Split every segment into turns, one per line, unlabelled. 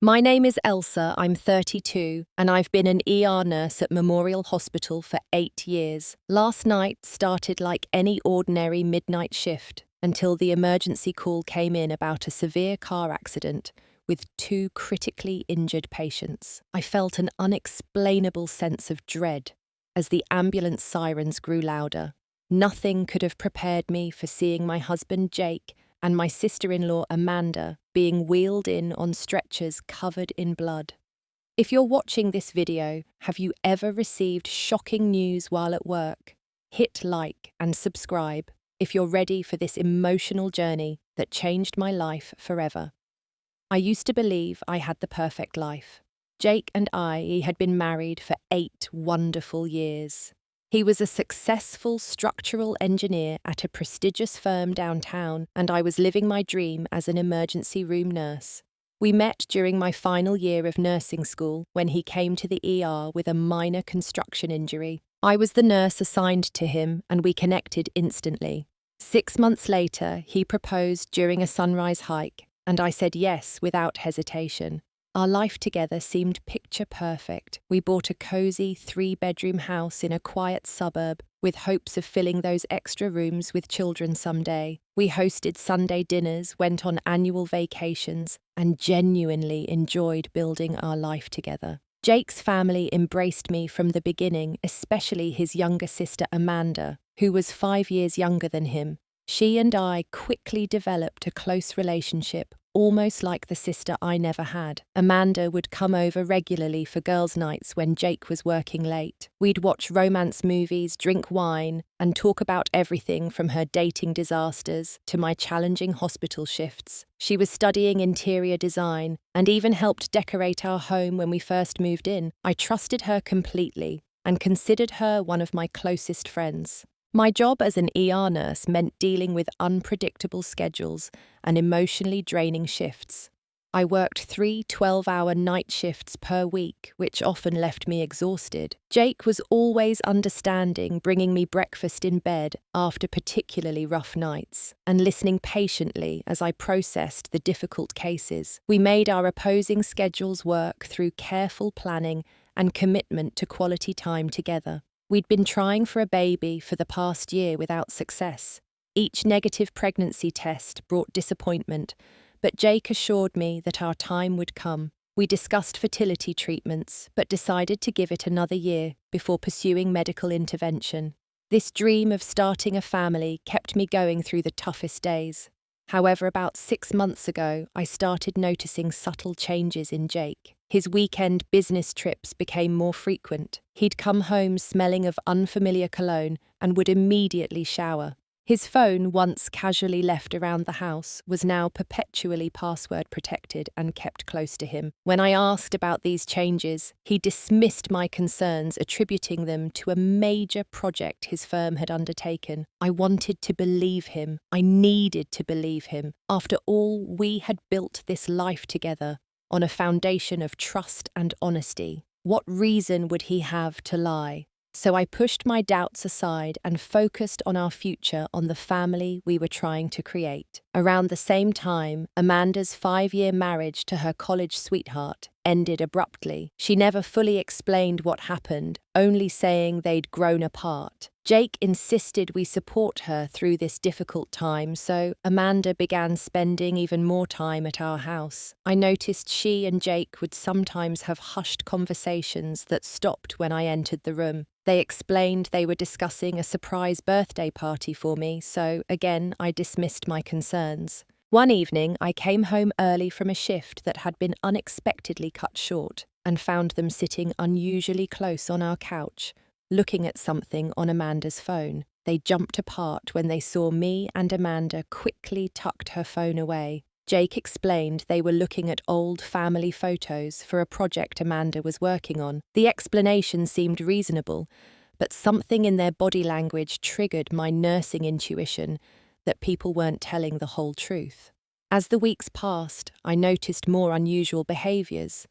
My name is Elsa, I'm 32, and I've been an ER nurse at Memorial Hospital for 8 years. Last night started like any ordinary midnight shift until the emergency call came in about a severe car accident with 2 critically injured patients. I felt an unexplainable sense of dread as the ambulance sirens grew louder. Nothing could have prepared me for seeing my husband Jake and my sister-in-law Amanda being wheeled in on stretchers covered in blood. If you're watching this video, have you ever received shocking news while at work? Hit like and subscribe if you're ready for this emotional journey that changed my life forever. I used to believe I had the perfect life. Jake and I had been married for 8 wonderful years. He was a successful structural engineer at a prestigious firm downtown, and I was living my dream as an emergency room nurse. We met during my final year of nursing school when he came to the ER with a minor construction injury. I was the nurse assigned to him, and we connected instantly. 6 months later, he proposed during a sunrise hike, and I said yes without hesitation. Our life together seemed picture perfect. We bought a cozy 3-bedroom house in a quiet suburb with hopes of filling those extra rooms with children someday. We hosted Sunday dinners, went on annual vacations, and genuinely enjoyed building our life together. Jake's family embraced me from the beginning, especially his younger sister Amanda, who was 5 years younger than him. She and I quickly developed a close relationship, almost like the sister I never had. Amanda would come over regularly for girls' nights when Jake was working late. We'd watch romance movies, drink wine, and talk about everything from her dating disasters to my challenging hospital shifts. She was studying interior design and even helped decorate our home when we first moved in. I trusted her completely and considered her one of my closest friends. My job as an ER nurse meant dealing with unpredictable schedules and emotionally draining shifts. I worked 3 12-hour night shifts per week, which often left me exhausted. Jake was always understanding, bringing me breakfast in bed after particularly rough nights, and listening patiently as I processed the difficult cases. We made our opposing schedules work through careful planning and commitment to quality time together. We'd been trying for a baby for the past year without success. Each negative pregnancy test brought disappointment, but Jake assured me that our time would come. We discussed fertility treatments, but decided to give it another year before pursuing medical intervention. This dream of starting a family kept me going through the toughest days. However, about 6 months ago, I started noticing subtle changes in Jake. His weekend business trips became more frequent. He'd come home smelling of unfamiliar cologne and would immediately shower. His phone, once casually left around the house, was now perpetually password protected and kept close to him. When I asked about these changes, he dismissed my concerns, attributing them to a major project his firm had undertaken. I wanted to believe him. I needed to believe him. After all, we had built this life together on a foundation of trust and honesty. What reason would he have to lie? So I pushed my doubts aside and focused on our future, on the family we were trying to create. Around the same time, Amanda's 5-year marriage to her college sweetheart ended abruptly. She never fully explained what happened, only saying they'd grown apart. Jake insisted we support her through this difficult time, so Amanda began spending even more time at our house. I noticed she and Jake would sometimes have hushed conversations that stopped when I entered the room. They explained they were discussing a surprise birthday party for me, so again I dismissed my concerns. One evening, I came home early from a shift that had been unexpectedly cut short and found them sitting unusually close on our couch, looking at something on Amanda's phone. They jumped apart when they saw me, and Amanda quickly tucked her phone away. Jake explained they were looking at old family photos for a project Amanda was working on. The explanation seemed reasonable, but something in their body language triggered my nursing intuition that people weren't telling the whole truth. As the weeks passed, I noticed more unusual behaviors.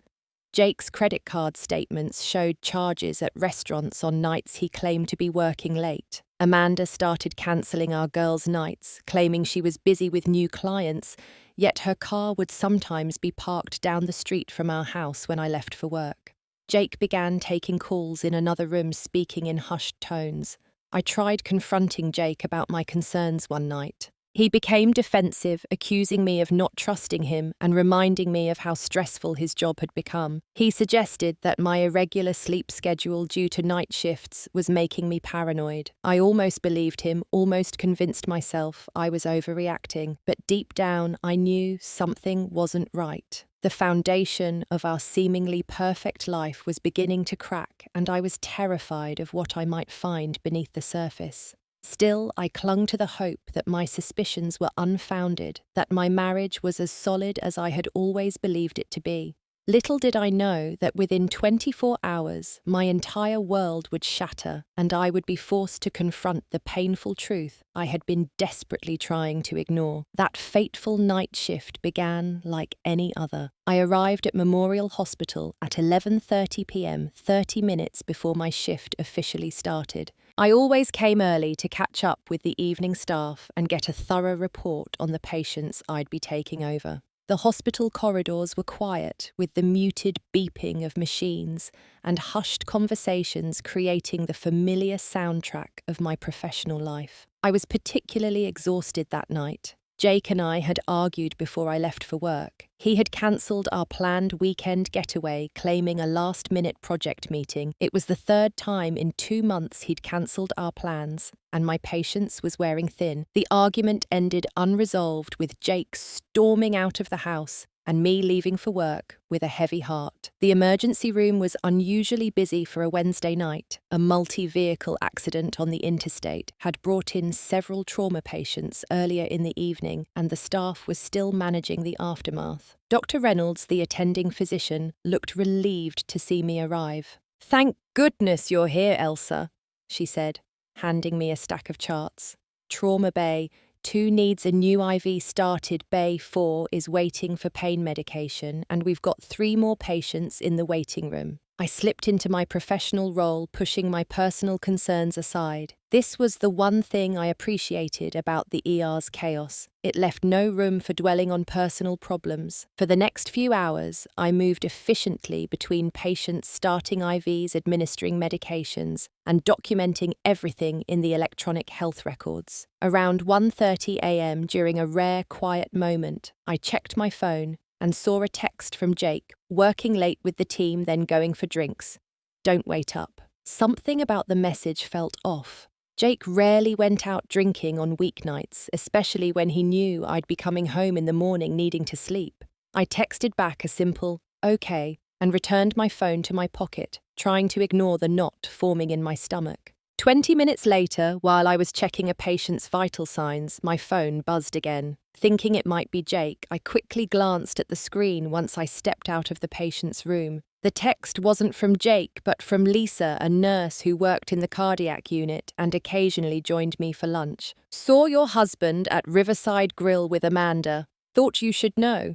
Jake's credit card statements showed charges at restaurants on nights he claimed to be working late. Amanda started cancelling our girls' nights, claiming she was busy with new clients, yet her car would sometimes be parked down the street from our house when I left for work. Jake began taking calls in another room, speaking in hushed tones. I tried confronting Jake about my concerns one night. He became defensive, accusing me of not trusting him and reminding me of how stressful his job had become. He suggested that my irregular sleep schedule due to night shifts was making me paranoid. I almost believed him, almost convinced myself I was overreacting, but deep down I knew something wasn't right. The foundation of our seemingly perfect life was beginning to crack, and I was terrified of what I might find beneath the surface. Still, I clung to the hope that my suspicions were unfounded, that my marriage was as solid as I had always believed it to be. Little did I know that within 24 hours, my entire world would shatter, and I would be forced to confront the painful truth I had been desperately trying to ignore. That fateful night shift began like any other. I arrived at Memorial Hospital at 11:30 p.m., 30 minutes before my shift officially started. I always came early to catch up with the evening staff and get a thorough report on the patients I'd be taking over. The hospital corridors were quiet, with the muted beeping of machines and hushed conversations creating the familiar soundtrack of my professional life. I was particularly exhausted that night. Jake and I had argued before I left for work. He had cancelled our planned weekend getaway, claiming a last-minute project meeting. It was the third time in 2 months he'd cancelled our plans, and my patience was wearing thin. The argument ended unresolved, with Jake storming out of the house and me leaving for work with a heavy heart. The emergency room was unusually busy for a Wednesday night. A multi-vehicle accident on the interstate had brought in several trauma patients earlier in the evening, and the staff was still managing the aftermath. Dr. Reynolds, the attending physician, looked relieved to see me arrive. "Thank goodness you're here, Elsa," she said, handing me a stack of charts. Trauma Bay 2 needs a new IV started, Bay 4 is waiting for pain medication, and we've got 3 more patients in the waiting room. I slipped into my professional role, pushing my personal concerns aside. This was the one thing I appreciated about the ER's chaos. It left no room for dwelling on personal problems. For the next few hours, I moved efficiently between patients starting IVs, administering medications, and documenting everything in the electronic health records. Around 1:30 a.m., during a rare quiet moment, I checked my phone and saw a text from Jake, working late with the team, then going for drinks. "Don't wait up." Something about the message felt off. Jake rarely went out drinking on weeknights, especially when he knew I'd be coming home in the morning needing to sleep. I texted back a simple, "Okay," and returned my phone to my pocket, trying to ignore the knot forming in my stomach. 20 minutes later, while I was checking a patient's vital signs, my phone buzzed again. Thinking it might be Jake, I quickly glanced at the screen once I stepped out of the patient's room. The text wasn't from Jake, but from Lisa, a nurse who worked in the cardiac unit and occasionally joined me for lunch. "Saw your husband at Riverside Grill with Amanda. Thought you should know."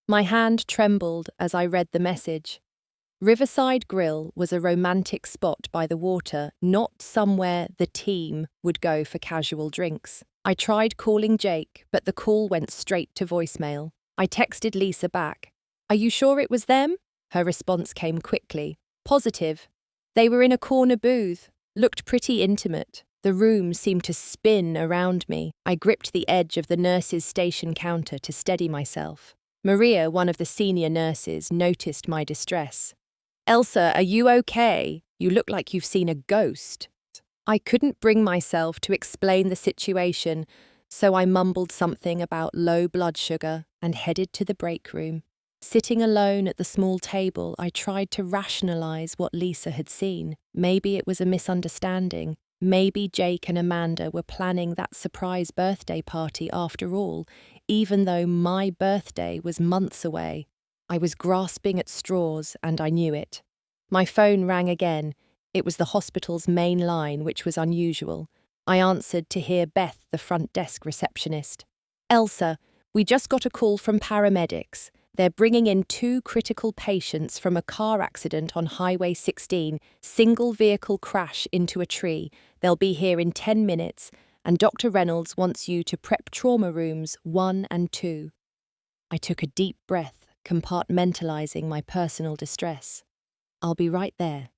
My hand trembled as I read the message. Riverside Grill was a romantic spot by the water, not somewhere the team would go for casual drinks. I tried calling Jake, but the call went straight to voicemail. I texted Lisa back. "Are you sure it was them?" Her response came quickly. "Positive. They were in a corner booth. Looked pretty intimate. The room seemed to spin around me. I gripped the edge of the nurse's station counter to steady myself. Maria, one of the senior nurses, noticed my distress. "Elsa, are you okay? You look like you've seen a ghost." I couldn't bring myself to explain the situation, so I mumbled something about low blood sugar and headed to the break room. Sitting alone at the small table, I tried to rationalize what Lisa had seen. Maybe it was a misunderstanding. Maybe Jake and Amanda were planning that surprise birthday party after all, even though my birthday was months away. I was grasping at straws, and I knew it. My phone rang again. It was the hospital's main line, which was unusual. I answered to hear Beth, the front desk receptionist. "Elsa, we just got a call from paramedics. They're bringing in 2 critical patients from a car accident on Highway 16, single vehicle crash into a tree. They'll be here in 10 minutes, and Dr. Reynolds wants you to prep trauma rooms 1 and 2. I took a deep breath, compartmentalizing my personal distress. I'll be right there.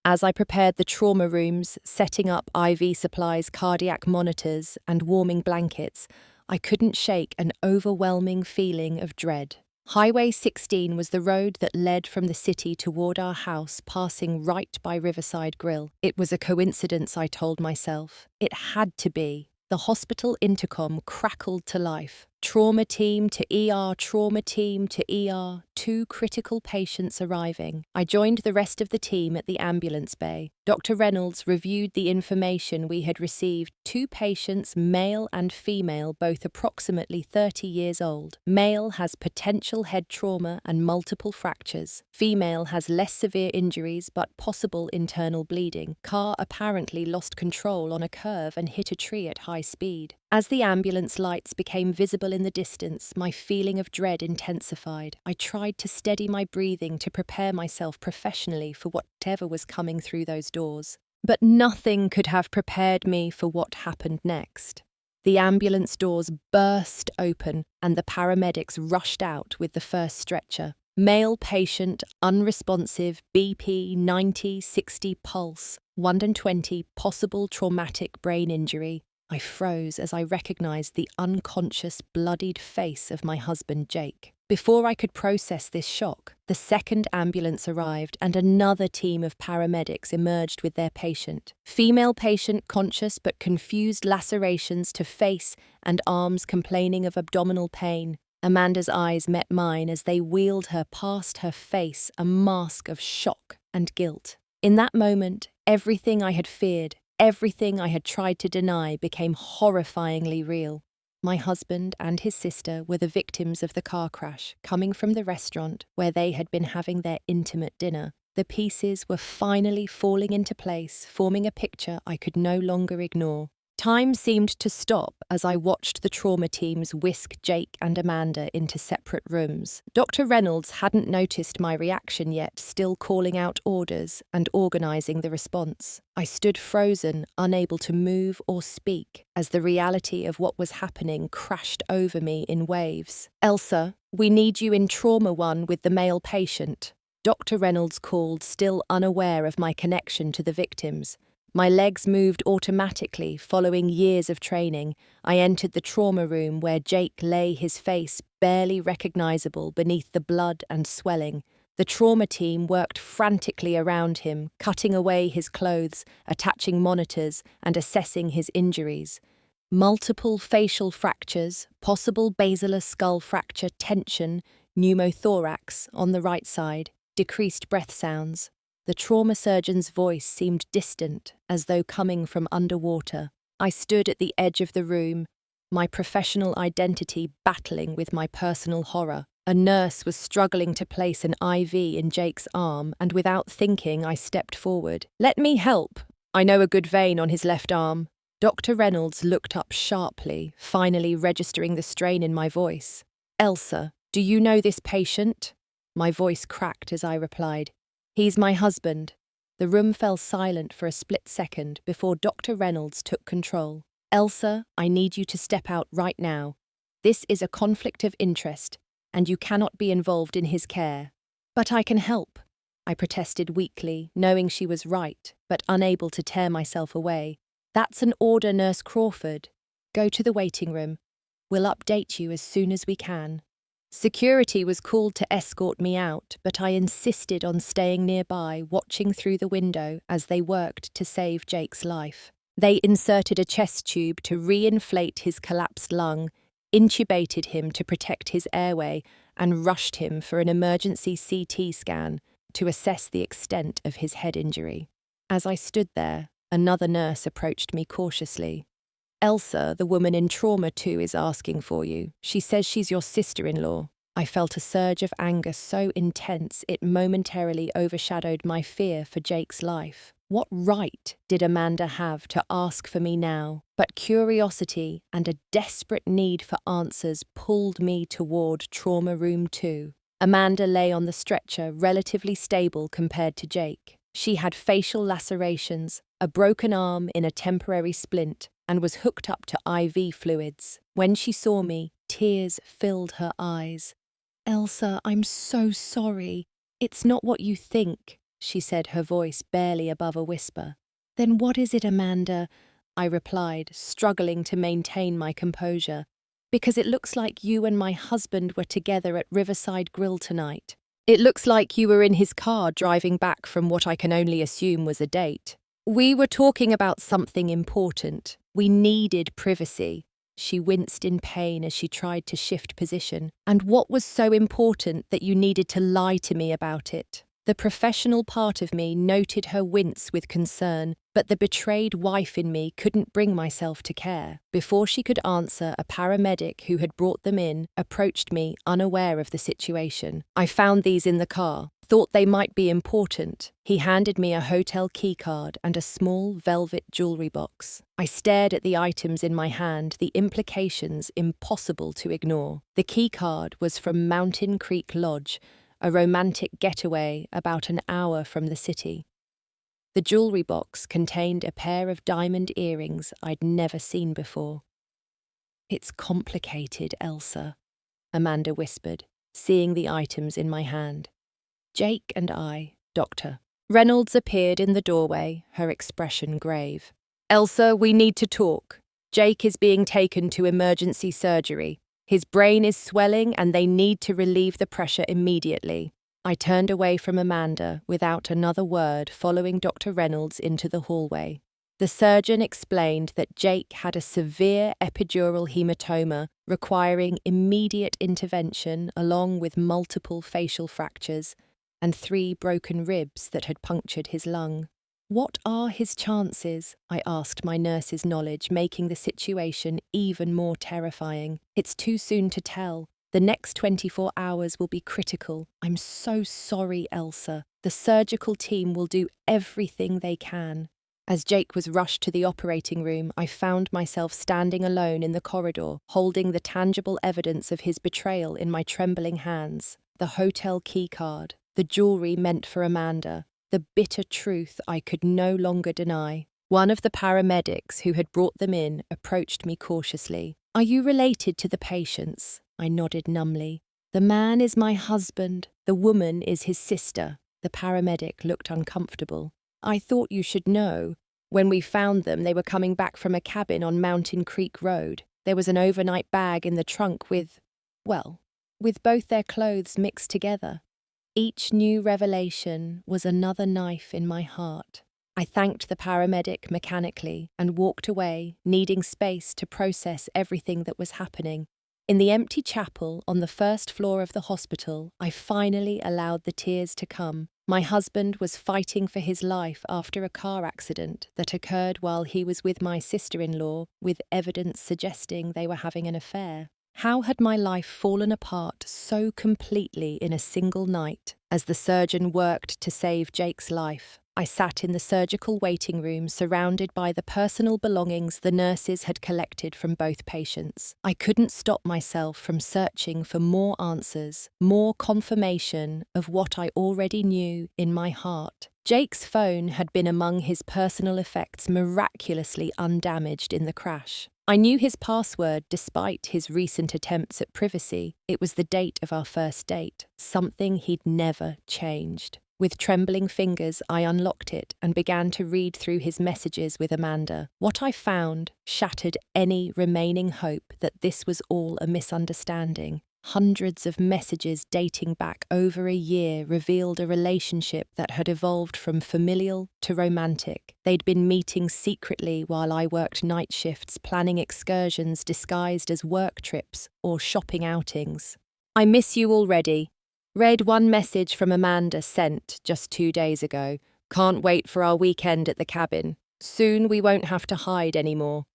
As I prepared the trauma rooms, setting up IV supplies, cardiac monitors, and warming blankets, I couldn't shake an overwhelming feeling of dread. Highway 16 was the road that led from the city toward our house, passing right by Riverside Grill. It was a coincidence, I told myself. It had to be. The hospital intercom crackled to life. Trauma team to ER, trauma team to ER, 2 critical patients arriving. I joined the rest of the team at the ambulance bay. Dr. Reynolds reviewed the information we had received. 2 patients, male and female, both approximately 30 years old. Male has potential head trauma and multiple fractures. Female has less severe injuries but possible internal bleeding. Car apparently lost control on a curve and hit a tree at high speed. As the ambulance lights became visible in the distance, my feeling of dread intensified. I tried to steady my breathing to prepare myself professionally for whatever was coming through those doors. But nothing could have prepared me for what happened next. The ambulance doors burst open and the paramedics rushed out with the first stretcher. Male patient, unresponsive, BP 90/60 pulse, 120, possible traumatic brain injury. I froze as I recognized the unconscious, bloodied face of my husband, Jake. Before I could process this shock, the second ambulance arrived and another team of paramedics emerged with their patient. Female patient conscious but confused, lacerations to face and arms, complaining of abdominal pain. Amanda's eyes met mine as they wheeled her past her face, a mask of shock and guilt. In that moment, everything I had feared, everything I had tried to deny became horrifyingly real. My husband and his sister were the victims of the car crash, coming from the restaurant where they had been having their intimate dinner. The pieces were finally falling into place, forming a picture I could no longer ignore. Time seemed to stop as I watched the trauma teams whisk Jake and Amanda into separate rooms. Dr. Reynolds hadn't noticed my reaction yet, still calling out orders and organizing the response. I stood frozen, unable to move or speak, as the reality of what was happening crashed over me in waves. "Elsa, we need you in trauma 1 with the male patient." Dr. Reynolds called, still unaware of my connection to the victims. My legs moved automatically, following years of training. I entered the trauma room where Jake lay, his face barely recognizable beneath the blood and swelling. The trauma team worked frantically around him, cutting away his clothes, attaching monitors, and assessing his injuries. Multiple facial fractures, possible basilar skull fracture, tension, pneumothorax on the right side, decreased breath sounds. The trauma surgeon's voice seemed distant, as though coming from underwater. I stood at the edge of the room, my professional identity battling with my personal horror. A nurse was struggling to place an IV in Jake's arm, and without thinking, I stepped forward. "Let me help. I know a good vein on his left arm." Dr. Reynolds looked up sharply, finally registering the strain in my voice. "Elsa, do you know this patient?" My voice cracked as I replied, "He's my husband." The room fell silent for a split second before Dr. Reynolds took control. "Elsa, I need you to step out right now. This is a conflict of interest, and you cannot be involved in his care." "But I can help," I protested weakly, knowing she was right, but unable to tear myself away. "That's an order, Nurse Crawford. Go to the waiting room. We'll update you as soon as we can." Security was called to escort me out, but I insisted on staying nearby, watching through the window as they worked to save Jake's life. They inserted a chest tube to re-inflate his collapsed lung, intubated him to protect his airway, and rushed him for an emergency CT scan to assess the extent of his head injury. As I stood there, another nurse approached me cautiously. "Elsa, the woman in trauma 2, is asking for you. She says she's your sister-in-law." I felt a surge of anger so intense it momentarily overshadowed my fear for Jake's life. What right did Amanda have to ask for me now? But curiosity and a desperate need for answers pulled me toward trauma room 2. Amanda lay on the stretcher, relatively stable compared to Jake. She had facial lacerations, a broken arm in a temporary splint, and was hooked up to IV fluids. When she saw me, tears filled her eyes. "Elsa, I'm so sorry. It's not what you think," she said, her voice barely above a whisper. "Then what is it, Amanda?" I replied, struggling to maintain my composure. "Because it looks like you and my husband were together at Riverside Grill tonight. It looks like you were in his car driving back from what I can only assume was a date. We were talking about something important. We needed privacy." She winced in pain as she tried to shift position. "And what was so important that you needed to lie to me about it?" The professional part of me noted her wince with concern, but the betrayed wife in me couldn't bring myself to care. Before she could answer, a paramedic who had brought them in approached me, unaware of the situation. "I found these in the car. Thought they might be important." He handed me a hotel keycard and a small velvet jewelry box. I stared at the items in my hand, the implications impossible to ignore. The keycard was from Mountain Creek Lodge, a romantic getaway about an hour from the city. The jewelry box contained a pair of diamond earrings I'd never seen before. "It's complicated, Elsa," Amanda whispered, seeing the items in my hand. "Jake and I, Doctor." Reynolds appeared in the doorway, her expression grave. "Elsa, we need to talk. Jake is being taken to emergency surgery. His brain is swelling and they need to relieve the pressure immediately." I turned away from Amanda without another word, following Dr. Reynolds into the hallway. The surgeon explained that Jake had a severe epidural hematoma requiring immediate intervention along with multiple facial fractures and 3 broken ribs that had punctured his lung. "What are his chances?" I asked, my nurse's knowledge making the situation even more terrifying. "It's too soon to tell. The next 24 hours will be critical. I'm so sorry, Elsa. The surgical team will do everything they can." As Jake was rushed to the operating room, I found myself standing alone in the corridor, holding the tangible evidence of his betrayal in my trembling hands. The hotel keycard, the jewelry meant for Amanda, the bitter truth I could no longer deny. One of the paramedics who had brought them in approached me cautiously. "Are you related to the patients?" I nodded numbly. "The man is my husband. The woman is his sister." The paramedic looked uncomfortable. "I thought you should know. When we found them, they were coming back from a cabin on Mountain Creek Road. There was an overnight bag in the trunk with both their clothes mixed together." Each new revelation was another knife in my heart. I thanked the paramedic mechanically and walked away, needing space to process everything that was happening. In the empty chapel on the first floor of the hospital, I finally allowed the tears to come. My husband was fighting for his life after a car accident that occurred while he was with my sister-in-law, with evidence suggesting they were having an affair. How had my life fallen apart so completely in a single night? As the surgeon worked to save Jake's life, I sat in the surgical waiting room surrounded by the personal belongings the nurses had collected from both patients. I couldn't stop myself from searching for more answers, more confirmation of what I already knew in my heart. Jake's phone had been among his personal effects miraculously undamaged in the crash. I knew his password despite his recent attempts at privacy. It was the date of our first date, something he'd never changed. With trembling fingers, I unlocked it and began to read through his messages with Amanda. What I found shattered any remaining hope that this was all a misunderstanding. Hundreds of messages dating back over a year revealed a relationship that had evolved from familial to romantic. They'd been meeting secretly while I worked night shifts, planning excursions disguised as work trips or shopping outings. "I miss you already. Read one message from Amanda sent just 2 days ago. Can't wait for our weekend at the cabin. Soon we won't have to hide anymore."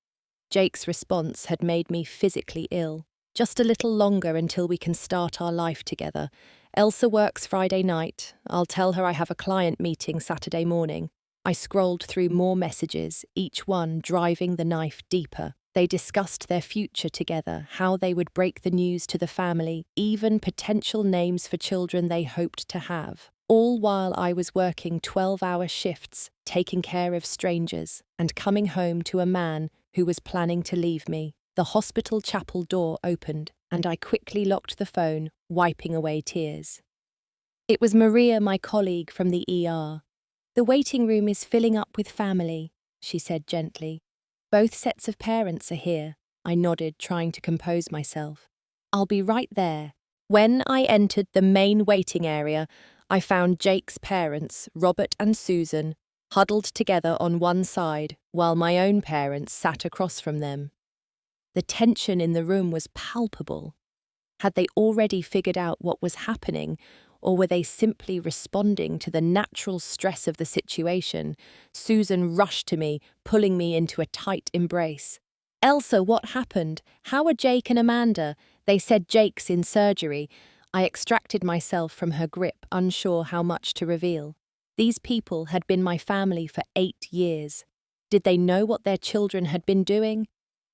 Jake's response had made me physically ill. "Just a little longer until we can start our life together. Elsa works Friday night. I'll tell her I have a client meeting Saturday morning." I scrolled through more messages, each one driving the knife deeper. They discussed their future together, how they would break the news to the family, even potential names for children they hoped to have. All while I was working 12-hour shifts, taking care of strangers, and coming home to a man who was planning to leave me. The hospital chapel door opened, and I quickly locked the phone, wiping away tears. It was Maria, my colleague from the ER. "The waiting room is filling up with family," she said gently. "Both sets of parents are here." I nodded, trying to compose myself. "I'll be right there." When I entered the main waiting area, I found Jake's parents, Robert and Susan, huddled together on one side, while my own parents sat across from them. The tension in the room was palpable. Had they already figured out what was happening, or were they simply responding to the natural stress of the situation? Susan rushed to me, pulling me into a tight embrace. "Elsa, what happened? How are Jake and Amanda?" "They said Jake's in surgery." I extracted myself from her grip, unsure how much to reveal. These people had been my family for 8 years. Did they know what their children had been doing?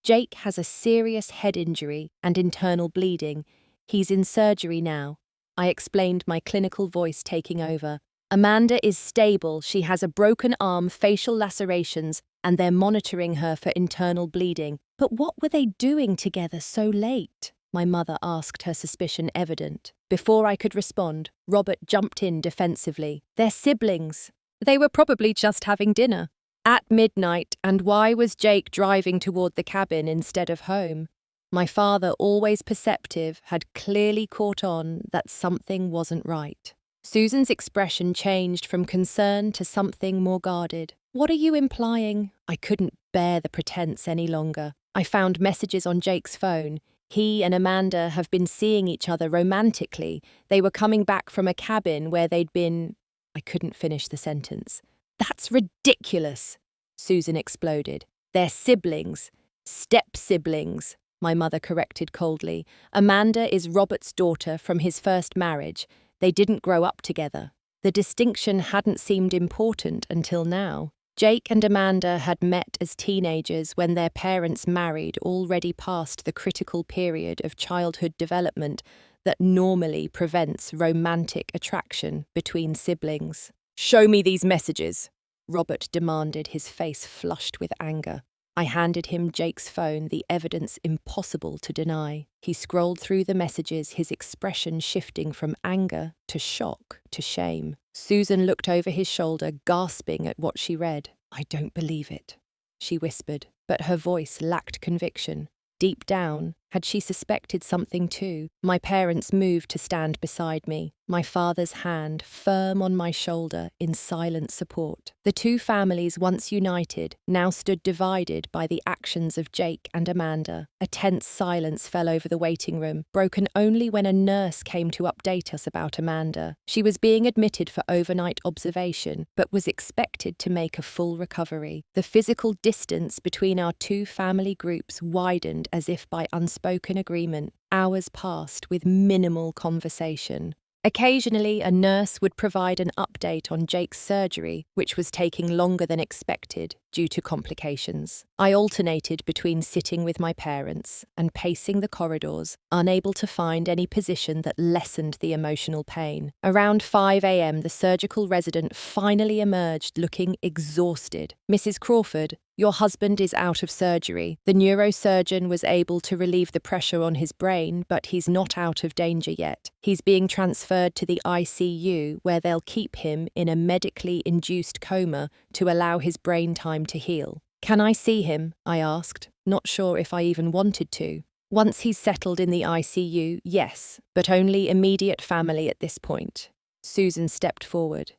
"Jake has a serious head injury and internal bleeding. He's in surgery now," I explained, my clinical voice taking over. "Amanda is stable. She has a broken arm, facial lacerations, and they're monitoring her for internal bleeding." "But what were they doing together so late?" my mother asked, her suspicion evident. Before I could respond, Robert jumped in defensively. "They're siblings. They were probably just having dinner." At midnight, and why was Jake driving toward the cabin instead of home? My father, always perceptive, had clearly caught on that something wasn't right. Susan's expression changed from concern to something more guarded. "What are you implying?" I couldn't bear the pretense any longer. I found messages on Jake's phone. He and Amanda have been seeing each other romantically. They were coming back from a cabin where they'd been... I couldn't finish the sentence. "That's ridiculous," Susan exploded. "They're siblings. Step-siblings," my mother corrected coldly. "Amanda is Robert's daughter from his first marriage. They didn't grow up together." The distinction hadn't seemed important until now. Jake and Amanda had met as teenagers when their parents married, already past the critical period of childhood development that normally prevents romantic attraction between siblings. "Show me these messages," Robert demanded, his face flushed with anger. I handed him Jake's phone, the evidence impossible to deny. He scrolled through the messages, his expression shifting from anger to shock to shame. Susan looked over his shoulder, gasping at what she read. "I don't believe it," she whispered, but her voice lacked conviction. Deep down, had she suspected something too? My parents moved to stand beside me, my father's hand firm on my shoulder in silent support. The two families, once united, now stood divided by the actions of Jake and Amanda. A tense silence fell over the waiting room, broken only when a nurse came to update us about Amanda. She was being admitted for overnight observation, but was expected to make a full recovery. The physical distance between our two family groups widened as if by unspoken agreement. Hours passed with minimal conversation. Occasionally, a nurse would provide an update on Jake's surgery, which was taking longer than expected due to complications. I alternated between sitting with my parents and pacing the corridors, unable to find any position that lessened the emotional pain. Around 5 a.m., the surgical resident finally emerged, looking exhausted. "Mrs. Crawford, your husband is out of surgery. The neurosurgeon was able to relieve the pressure on his brain, but he's not out of danger yet. He's being transferred to the ICU, where they'll keep him in a medically induced coma to allow his brain time to heal." "Can I see him?" I asked, not sure if I even wanted to. "Once he's settled in the ICU, yes, but only immediate family at this point." Susan stepped forward.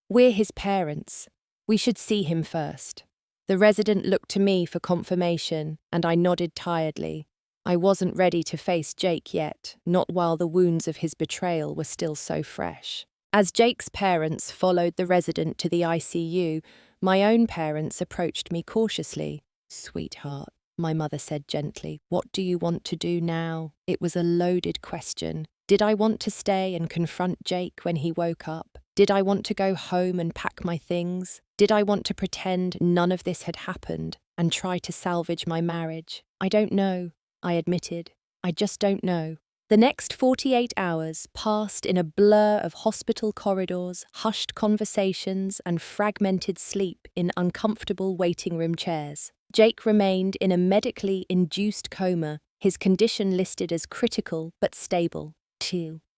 "We're his parents. We should see him first." The resident looked to me for confirmation, and I nodded tiredly. I wasn't ready to face Jake yet, not while the wounds of his betrayal were still so fresh. As Jake's parents followed the resident to the ICU, my own parents approached me cautiously. "Sweetheart," my mother said gently, "what do you want to do now?" It was a loaded question. Did I want to stay and confront Jake when he woke up? Did I want to go home and pack my things? Did I want to pretend none of this had happened and try to salvage my marriage. I don't know, I admitted. I just don't know. The next 48 hours passed in a blur of hospital corridors, hushed conversations, and fragmented sleep in uncomfortable waiting room chairs. Jake remained in a medically induced coma, his condition listed as critical but stable.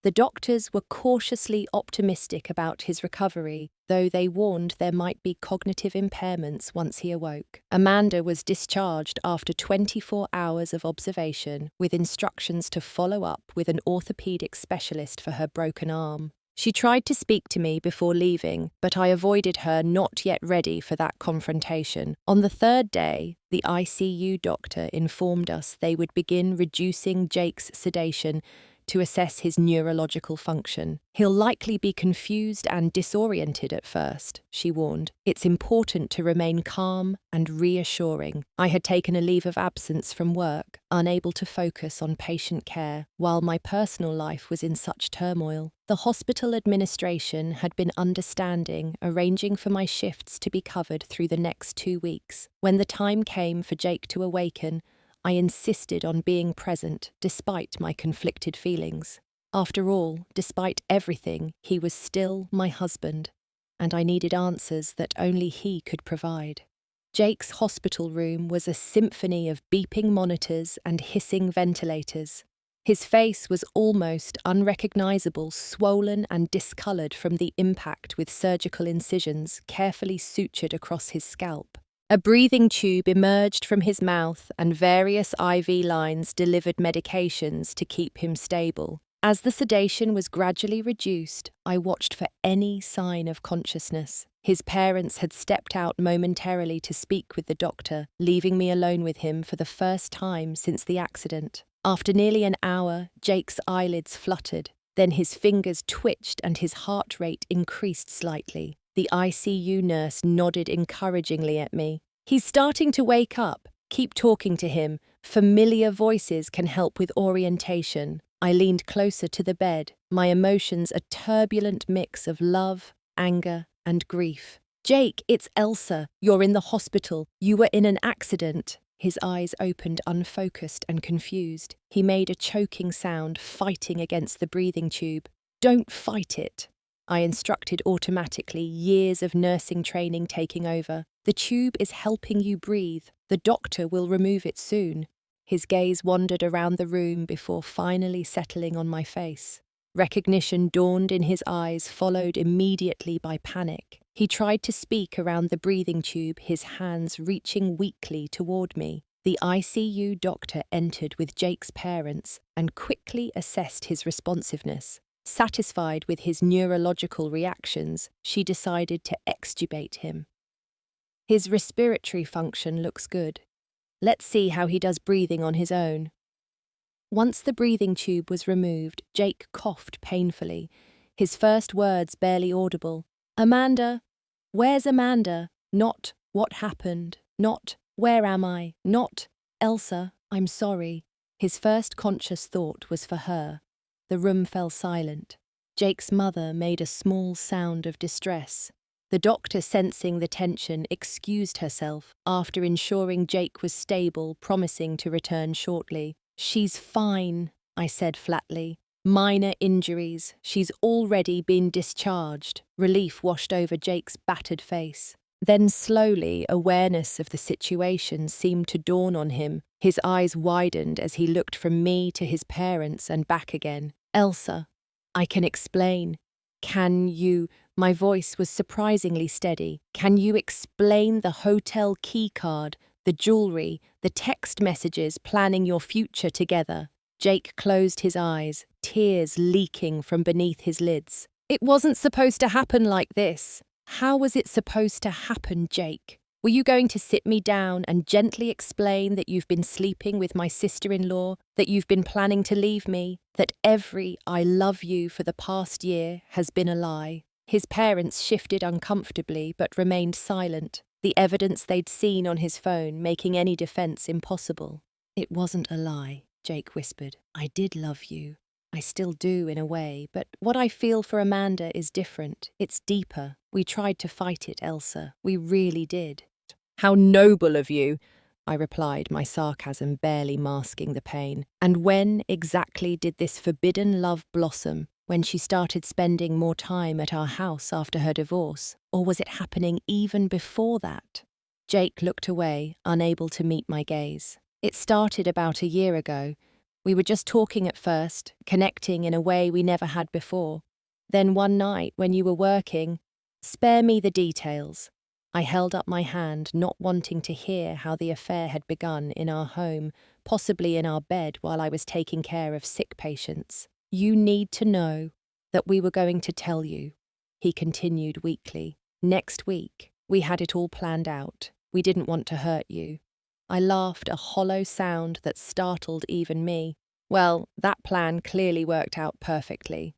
The doctors were cautiously optimistic about his recovery, though they warned there might be cognitive impairments once he awoke. Amanda was discharged after 24 hours of observation, with instructions to follow up with an orthopedic specialist for her broken arm. She tried to speak to me before leaving, but I avoided her, not yet ready for that confrontation. On the third day, the ICU doctor informed us they would begin reducing Jake's sedation to assess his neurological function. He'll likely be confused and disoriented at first, she warned. It's important to remain calm and reassuring. I had taken a leave of absence from work, unable to focus on patient care, while my personal life was in such turmoil. The hospital administration had been understanding, arranging for my shifts to be covered through the next 2 weeks. When the time came for Jake to awaken, I insisted on being present, despite my conflicted feelings. After all, despite everything, he was still my husband, and I needed answers that only he could provide. Jake's hospital room was a symphony of beeping monitors and hissing ventilators. His face was almost unrecognizable, swollen and discolored from the impact with surgical incisions carefully sutured across his scalp. A breathing tube emerged from his mouth and various IV lines delivered medications to keep him stable. As the sedation was gradually reduced, I watched for any sign of consciousness. His parents had stepped out momentarily to speak with the doctor, leaving me alone with him for the first time since the accident. After nearly an hour, Jake's eyelids fluttered. Then his fingers twitched and his heart rate increased slightly. The ICU nurse nodded encouragingly at me. He's starting to wake up. Keep talking to him. Familiar voices can help with orientation. I leaned closer to the bed, my emotions a turbulent mix of love, anger, and grief. Jake, it's Elsa. You're in the hospital. You were in an accident. His eyes opened unfocused and confused. He made a choking sound, fighting against the breathing tube. Don't fight it, I instructed automatically, years of nursing training taking over. The tube is helping you breathe. The doctor will remove it soon. His gaze wandered around the room before finally settling on my face. Recognition dawned in his eyes, followed immediately by panic. He tried to speak around the breathing tube, his hands reaching weakly toward me. The ICU doctor entered with Jake's parents and quickly assessed his responsiveness. Satisfied with his neurological reactions, she decided to extubate him. His respiratory function looks good. Let's see how he does breathing on his own. Once the breathing tube was removed, Jake coughed painfully, his first words barely audible. Amanda? Where's Amanda? Not, what happened? Not, where am I? Not, Elsa, I'm sorry. His first conscious thought was for her. The room fell silent. Jake's mother made a small sound of distress. The doctor, sensing the tension, excused herself after ensuring Jake was stable, promising to return shortly. She's fine, I said flatly. Minor injuries. She's already been discharged. Relief washed over Jake's battered face. Then slowly, awareness of the situation seemed to dawn on him. His eyes widened as he looked from me to his parents and back again. Elsa, I can explain. Can you... My voice was surprisingly steady. Can you explain the hotel key card, the jewelry, the text messages planning your future together? Jake closed his eyes, tears leaking from beneath his lids. It wasn't supposed to happen like this. How was it supposed to happen, Jake? Were you going to sit me down and gently explain that you've been sleeping with my sister-in-law, that you've been planning to leave me, that every I love you for the past year has been a lie? His parents shifted uncomfortably but remained silent, the evidence they'd seen on his phone making any defense impossible. It wasn't a lie, Jake whispered. I did love you. I still do in a way, but what I feel for Amanda is different. It's deeper. We tried to fight it, Elsa. We really did. How noble of you, I replied, my sarcasm barely masking the pain. And when exactly did this forbidden love blossom? When she started spending more time at our house after her divorce? Or was it happening even before that? Jake looked away, unable to meet my gaze. It started about a year ago. We were just talking at first, connecting in a way we never had before. Then one night, when you were working, spare me the details. I held up my hand, not wanting to hear how the affair had begun in our home, possibly in our bed while I was taking care of sick patients. You need to know that we were going to tell you, he continued weakly. Next week. We had it all planned out. We didn't want to hurt you. I laughed, a hollow sound that startled even me. Well, that plan clearly worked out perfectly.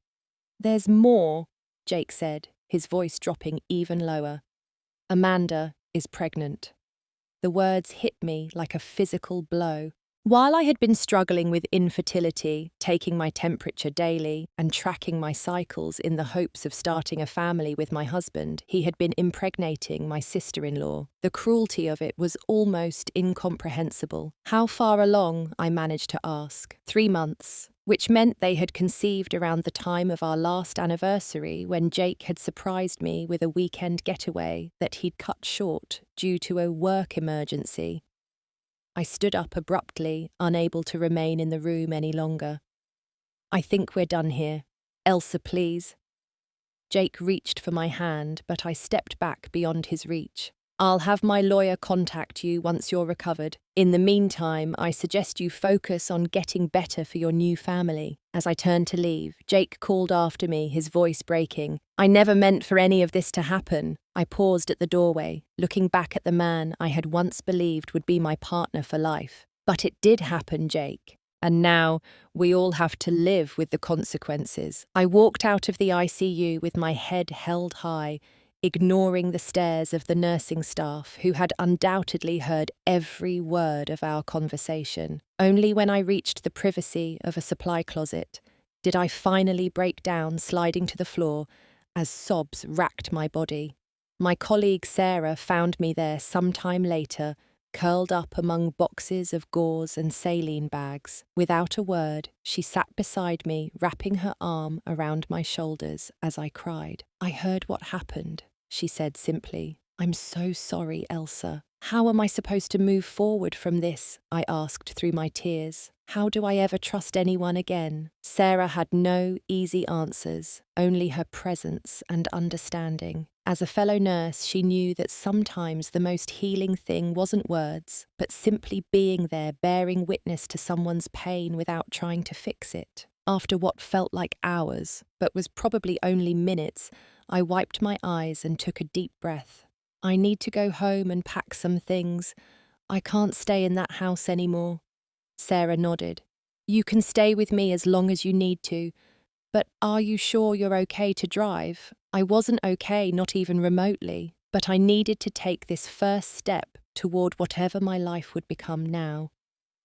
There's more, Jake said, his voice dropping even lower. Amanda is pregnant. The words hit me like a physical blow. While I had been struggling with infertility, taking my temperature daily, and tracking my cycles in the hopes of starting a family with my husband, he had been impregnating my sister-in-law. The cruelty of it was almost incomprehensible. How far along, I managed to ask. 3 months. Which meant they had conceived around the time of our last anniversary when Jake had surprised me with a weekend getaway that he'd cut short due to a work emergency. I stood up abruptly, unable to remain in the room any longer. I think we're done here. Elsa, please. Jake reached for my hand, but I stepped back beyond his reach. I'll have my lawyer contact you once you're recovered. In the meantime, I suggest you focus on getting better for your new family. As I turned to leave, Jake called after me, his voice breaking. I never meant for any of this to happen. I paused at the doorway, looking back at the man I had once believed would be my partner for life. But it did happen, Jake. And now, we all have to live with the consequences. I walked out of the ICU with my head held high, ignoring the stares of the nursing staff who had undoubtedly heard every word of our conversation. Only when I reached the privacy of a supply closet did I finally break down, sliding to the floor as sobs racked my body. My colleague Sarah found me there sometime later, curled up among boxes of gauze and saline bags. Without a word, she sat beside me, wrapping her arm around my shoulders as I cried. I heard what happened, she said simply. I'm so sorry, Elsa. How am I supposed to move forward from this? I asked through my tears. How do I ever trust anyone again? Sarah had no easy answers, only her presence and understanding. As a fellow nurse, she knew that sometimes the most healing thing wasn't words, but simply being there, bearing witness to someone's pain without trying to fix it. After what felt like hours, but was probably only minutes, I wiped my eyes and took a deep breath. I need to go home and pack some things. I can't stay in that house anymore. Sarah nodded. You can stay with me as long as you need to, but are you sure you're okay to drive? I wasn't okay, not even remotely, but I needed to take this first step toward whatever my life would become now,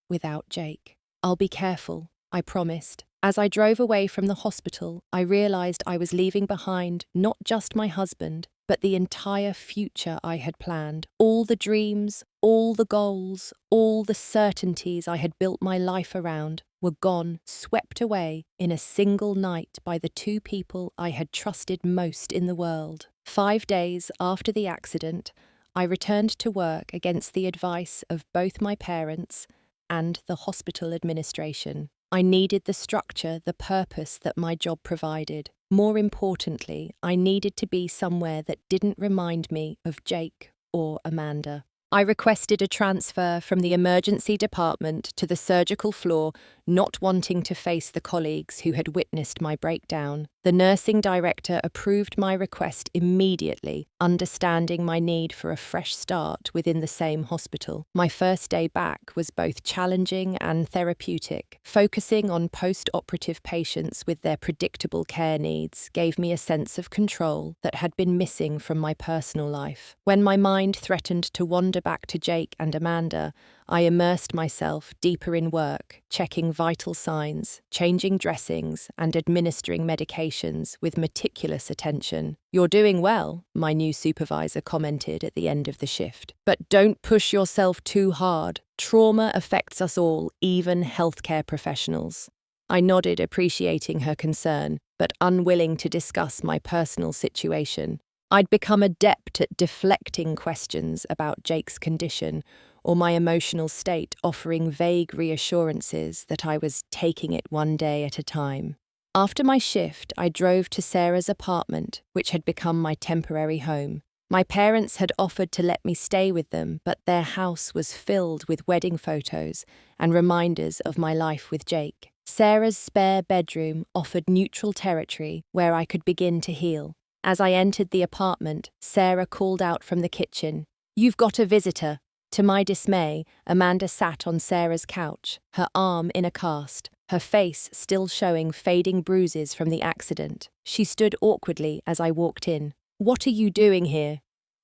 without Jake. I'll be careful, I promised. As I drove away from the hospital, I realized I was leaving behind not just my husband, but the entire future I had planned. All the dreams, all the goals, all the certainties I had built my life around were gone, swept away in a single night by the 2 people I had trusted most in the world. 5 days after the accident, I returned to work against the advice of both my parents and the hospital administration. I needed the structure, the purpose that my job provided. More importantly, I needed to be somewhere that didn't remind me of Jake or Amanda. I requested a transfer from the emergency department to the surgical floor, not wanting to face the colleagues who had witnessed my breakdown. The nursing director approved my request immediately, understanding my need for a fresh start within the same hospital. My first day back was both challenging and therapeutic. Focusing on post-operative patients with their predictable care needs gave me a sense of control that had been missing from my personal life. When my mind threatened to wander back to Jake and Amanda, I immersed myself deeper in work, checking vital signs, changing dressings, and administering medications with meticulous attention. "You're doing well," my new supervisor commented at the end of the shift. "But don't push yourself too hard. Trauma affects us all, even healthcare professionals." I nodded, appreciating her concern, but unwilling to discuss my personal situation. I'd become adept at deflecting questions about Jake's condition or my emotional state, offering vague reassurances that I was taking it one day at a time. After my shift, I drove to Sarah's apartment, which had become my temporary home. My parents had offered to let me stay with them, but their house was filled with wedding photos and reminders of my life with Jake. Sarah's spare bedroom offered neutral territory where I could begin to heal. As I entered the apartment, Sarah called out from the kitchen, "You've got a visitor." To my dismay, Amanda sat on Sarah's couch, her arm in a cast, her face still showing fading bruises from the accident. She stood awkwardly as I walked in. "What are you doing here?"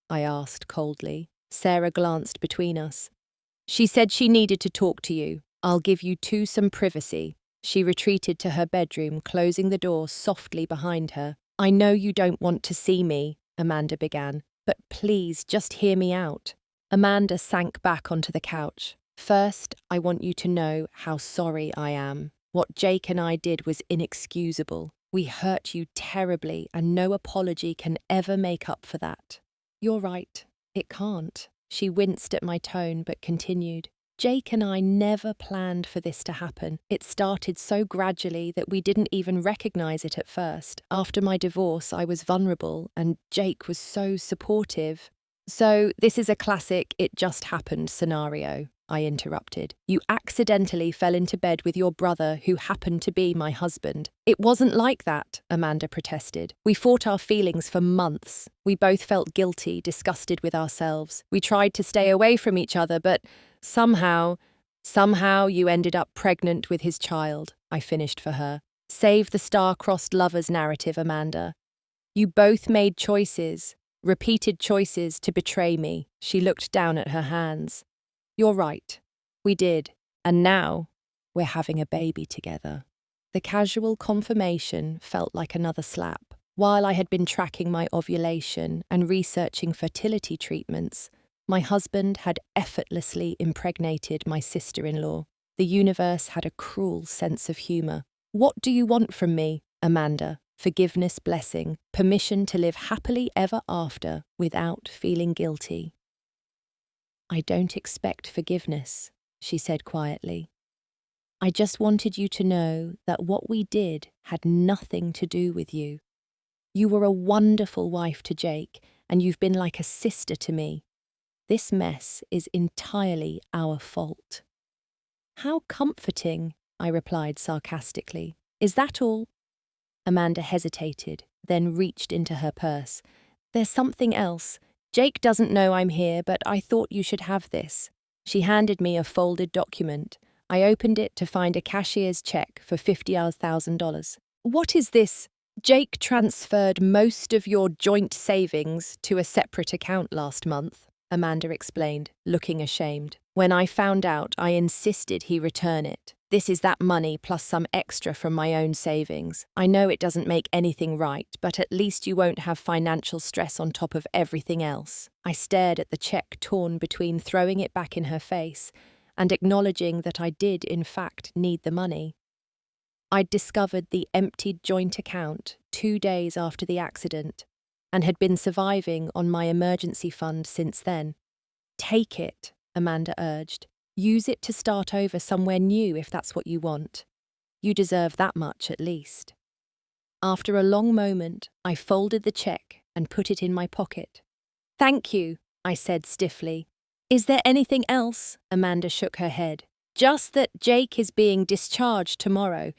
I asked coldly. Sarah glanced between us. "She said she needed to talk to you. I'll give you two some privacy." She retreated to her bedroom, closing the door softly behind her. "I know you don't want to see me," Amanda began, "but please just hear me out." Amanda sank back onto the couch. "First, I want you to know how sorry I am. What Jake and I did was inexcusable. We hurt you terribly, and no apology can ever make up for that." "You're right, it can't." She winced at my tone but continued. "Jake and I never planned for this to happen. It started so gradually that we didn't even recognize it at first. After my divorce, I was vulnerable, and Jake was so supportive." "So this is a classic 'it just happened' scenario," I interrupted. "You accidentally fell into bed with your brother who happened to be my husband." "It wasn't like that," Amanda protested. "We fought our feelings for months. We both felt guilty, disgusted with ourselves. We tried to stay away from each other, but somehow you ended up pregnant with his child," I finished for her. "Save the star-crossed lovers narrative, Amanda. You both made choices. Repeated choices to betray me." She looked down at her hands. "You're right. We did. And now, we're having a baby together." The casual confirmation felt like another slap. While I had been tracking my ovulation and researching fertility treatments, my husband had effortlessly impregnated my sister-in-law. The universe had a cruel sense of humor. "What do you want from me, Amanda?" Forgiveness, blessing, permission to live happily ever after without feeling guilty. "I don't expect forgiveness," she said quietly. "I just wanted you to know that what we did had nothing to do with you. You were a wonderful wife to Jake, and you've been like a sister to me. This mess is entirely our fault." "How comforting," I replied sarcastically. "Is that all?" Amanda hesitated, then reached into her purse. "There's something else. Jake doesn't know I'm here, but I thought you should have this." She handed me a folded document. I opened it to find a cashier's check for $50,000. "What is this?" "Jake transferred most of your joint savings to a separate account last month," Amanda explained, looking ashamed. "When I found out, I insisted he return it. This is that money plus some extra from my own savings. I know it doesn't make anything right, but at least you won't have financial stress on top of everything else." I stared at the check, torn between throwing it back in her face and acknowledging that I did, in fact, need the money. I'd discovered the emptied joint account 2 days after the accident and had been surviving on my emergency fund since then. "Take it," Amanda urged. "Use it to start over somewhere new if that's what you want. You deserve that much at least." After a long moment, I folded the check and put it in my pocket. "Thank you," I said stiffly. "Is there anything else?" Amanda shook her head. "Just that Jake is being discharged tomorrow.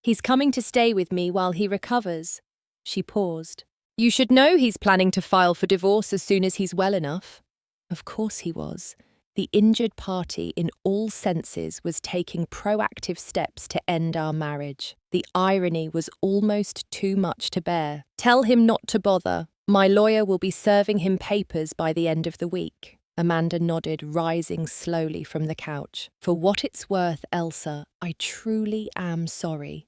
He's coming to stay with me while he recovers." She paused. "You should know he's planning to file for divorce as soon as he's well enough." Of course he was. The injured party in all senses was taking proactive steps to end our marriage. The irony was almost too much to bear. "Tell him not to bother. My lawyer will be serving him papers by the end of the week." Amanda nodded, rising slowly from the couch. For what it's worth, Elsa, I truly am sorry.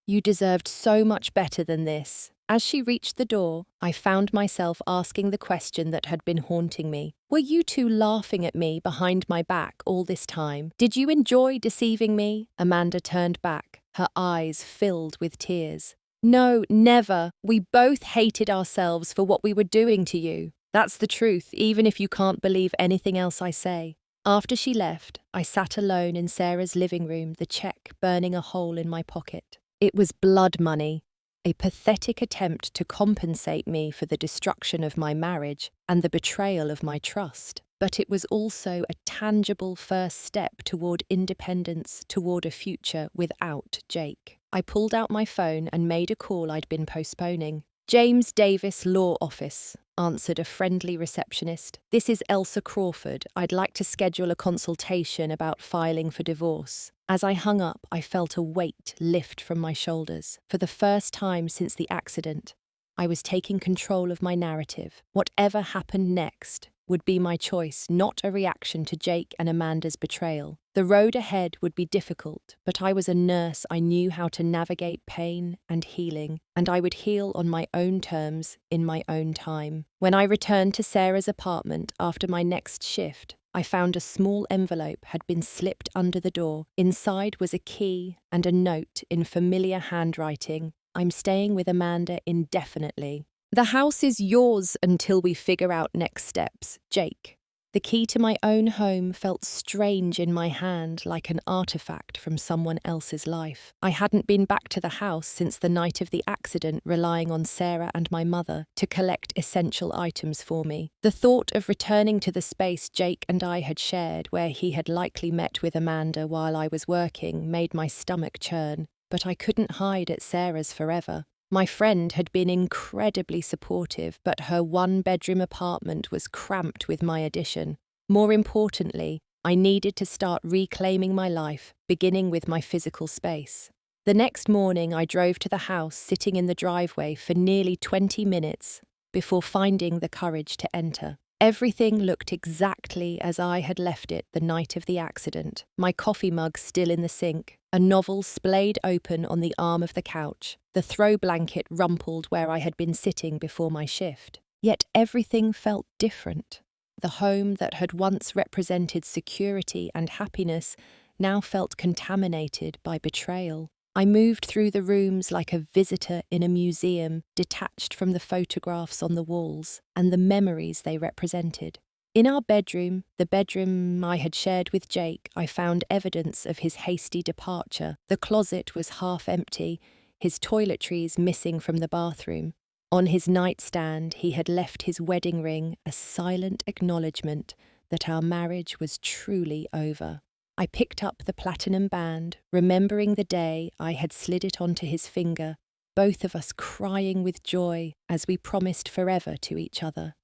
You deserved so much better than this. As she reached the door, I found myself asking the question that had been haunting me. Were you two laughing at me behind my back all this time? Did you enjoy deceiving me? Amanda turned back, her eyes filled with tears. No, never. We both hated ourselves for what we were doing to you. That's the truth, even if you can't believe anything else I say. After she left, I sat alone in Sarah's living room, the check burning a hole in my pocket. It was blood money, a pathetic attempt to compensate me for the destruction of my marriage and the betrayal of my trust. But it was also a tangible first step toward independence, toward a future without Jake. I pulled out my phone and made a call I'd been postponing. James Davis Law Office, answered a friendly receptionist. This is Elsa Crawford. I'd like to schedule a consultation about filing for divorce. As I hung up, I felt a weight lift from my shoulders. For the first time since the accident, I was taking control of my narrative. Whatever happened next would be my choice, not a reaction to Jake and Amanda's betrayal. The road ahead would be difficult, but I was a nurse. I knew how to navigate pain and healing, and I would heal on my own terms in my own time. When I returned to Sarah's apartment after my next shift, I found a small envelope had been slipped under the door. Inside was a key and a note in familiar handwriting. I'm staying with Amanda indefinitely. The house is yours until we figure out next steps, Jake. The key to my own home felt strange in my hand, like an artifact from someone else's life. I hadn't been back to the house since the night of the accident, relying on Sarah and my mother to collect essential items for me. The thought of returning to the space Jake and I had shared, where he had likely met with Amanda while I was working, made my stomach churn. But I couldn't hide at Sarah's forever. My friend had been incredibly supportive, but her one-bedroom apartment was cramped with my addition. More importantly, I needed to start reclaiming my life, beginning with my physical space. The next morning, I drove to the house, sitting in the driveway for nearly 20 minutes before finding the courage to enter. Everything looked exactly as I had left it the night of the accident. My coffee mug still in the sink, a novel splayed open on the arm of the couch, the throw blanket rumpled where I had been sitting before my shift. Yet everything felt different. The home that had once represented security and happiness now felt contaminated by betrayal. I moved through the rooms like a visitor in a museum, detached from the photographs on the walls and the memories they represented. In our bedroom, the bedroom I had shared with Jake, I found evidence of his hasty departure. The closet was half empty, his toiletries missing from the bathroom. On his nightstand, he had left his wedding ring, a silent acknowledgement that our marriage was truly over. I picked up the platinum band, remembering the day I had slid it onto his finger, both of us crying with joy as we promised forever to each other.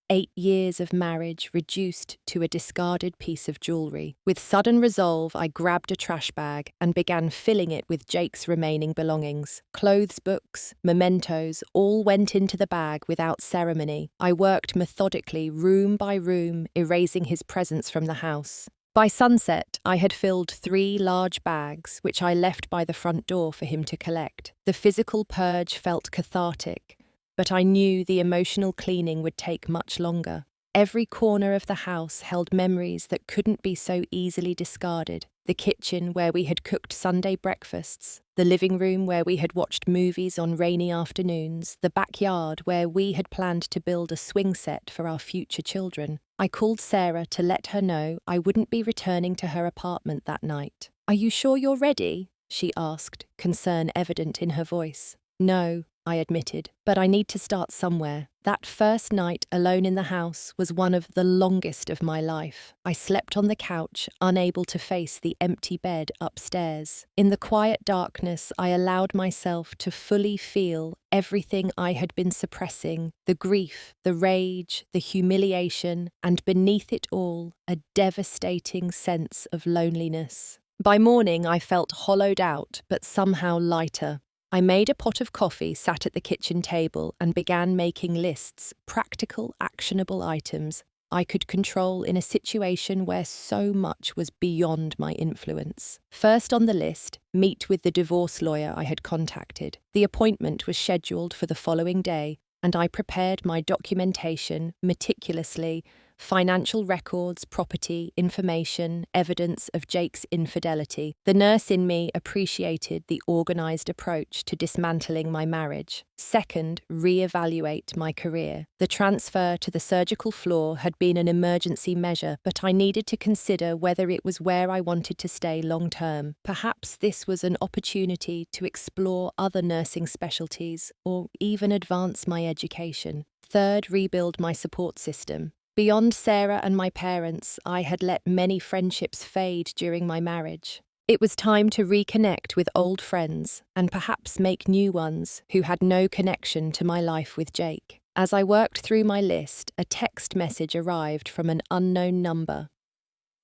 8 years of marriage reduced to a discarded piece of jewellery. With sudden resolve, I grabbed a trash bag and began filling it with Jake's remaining belongings. Clothes, books, mementos, all went into the bag without ceremony. I worked methodically, room by room, erasing his presence from the house. By sunset, I had filled 3 large bags, which I left by the front door for him to collect. The physical purge felt cathartic, but I knew the emotional cleaning would take much longer. Every corner of the house held memories that couldn't be so easily discarded. The kitchen where we had cooked Sunday breakfasts, the living room where we had watched movies on rainy afternoons, the backyard where we had planned to build a swing set for our future children. I called Sarah to let her know I wouldn't be returning to her apartment that night. "Are you sure you're ready?" she asked, concern evident in her voice. "No," I admitted, "but I need to start somewhere." That first night alone in the house was one of the longest of my life. I slept on the couch, unable to face the empty bed upstairs. In the quiet darkness, I allowed myself to fully feel everything I had been suppressing, the grief, the rage, the humiliation, and beneath it all, a devastating sense of loneliness. By morning, I felt hollowed out, but somehow lighter. I made a pot of coffee, sat at the kitchen table, and began making lists, practical, actionable items. I could control in a situation where so much was beyond my influence. First on the list, meet with the divorce lawyer I had contacted. The appointment was scheduled for the following day, and I prepared my documentation meticulously: financial records, property, information, evidence of Jake's infidelity. The nurse in me appreciated the organized approach to dismantling my marriage. Second, re-evaluate my career. The transfer to the surgical floor had been an emergency measure, but I needed to consider whether it was where I wanted to stay long-term. Perhaps this was an opportunity to explore other nursing specialties or even advance my education. Third, rebuild my support system. Beyond Sarah and my parents, I had let many friendships fade during my marriage. It was time to reconnect with old friends and perhaps make new ones who had no connection to my life with Jake. As I worked through my list, a text message arrived from an unknown number.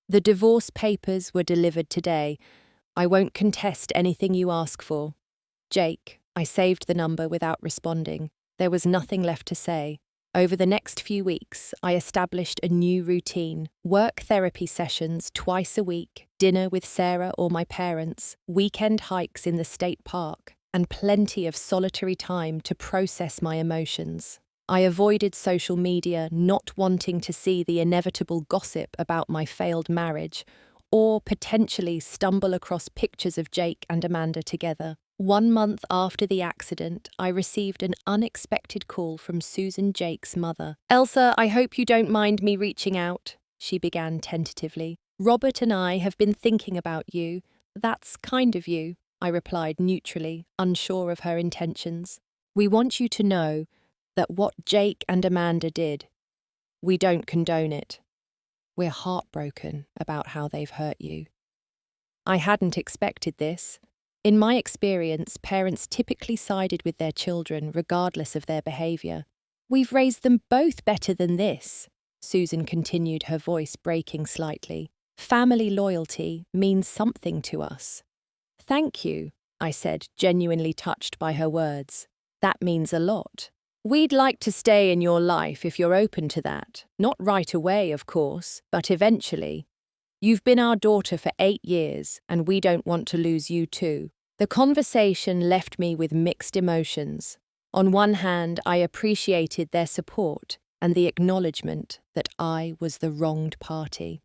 "The divorce papers were delivered today. I won't contest anything you ask for. Jake." I saved the number without responding. There was nothing left to say. Over the next few weeks, I established a new routine: work therapy sessions twice a week, dinner with Sarah or my parents, weekend hikes in the state park, and plenty of solitary time to process my emotions. I avoided social media, not wanting to see the inevitable gossip about my failed marriage, or potentially stumble across pictures of Jake and Amanda together. 1 month after the accident, I received an unexpected call from Susan, Jake's mother. "Elsa, I hope you don't mind me reaching out," she began tentatively. "Robert and I have been thinking about you. That's kind of you," I replied neutrally, unsure of her intentions. "We want you to know that what Jake and Amanda did, we don't condone it. We're heartbroken about how they've hurt you." I hadn't expected this. In my experience, parents typically sided with their children regardless of their behaviour. "We've raised them both better than this," Susan continued, her voice breaking slightly. "Family loyalty means something to us." "Thank you," I said, genuinely touched by her words. "That means a lot. We'd like to stay in your life if you're open to that. Not right away, of course, but eventually. You've been our daughter for 8 years, and we don't want to lose you too." The conversation left me with mixed emotions. On one hand, I appreciated their support and the acknowledgement that I was the wronged party.